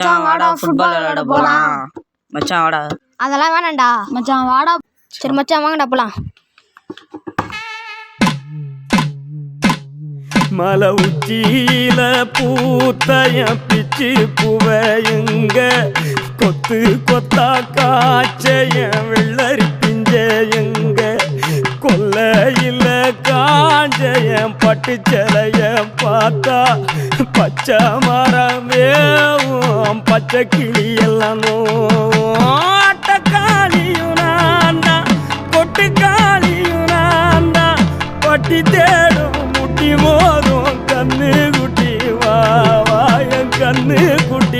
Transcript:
மச்சான் வாடா ஃபுட்பால் விளையாட போலாம். மச்சான் வாடா. அதெல்லாம் வேணாம்டா மச்சான் வாடா. சரி மச்சான் வாங்கடா போலாம். மலை உச்சியில பூத்தைய பிச்சு புவையுங்க கொத்து கொத்தா காய்ச்சைய வெள்ளரி பிஞ்சையுங்க கொல்லையில காஞ்சைய பட்டு சிலைய பார்த்தா பச்சை மரம் வேவும் பச்சை கிளி எல்லாம் ஆட்டக்காளியும் நான்தா கொட்டுக்காளியும் நான்தா பட்டி தேடும் முட்டி மோதும் கண்ணு குட்டி வா என் கண்ணு குட்டி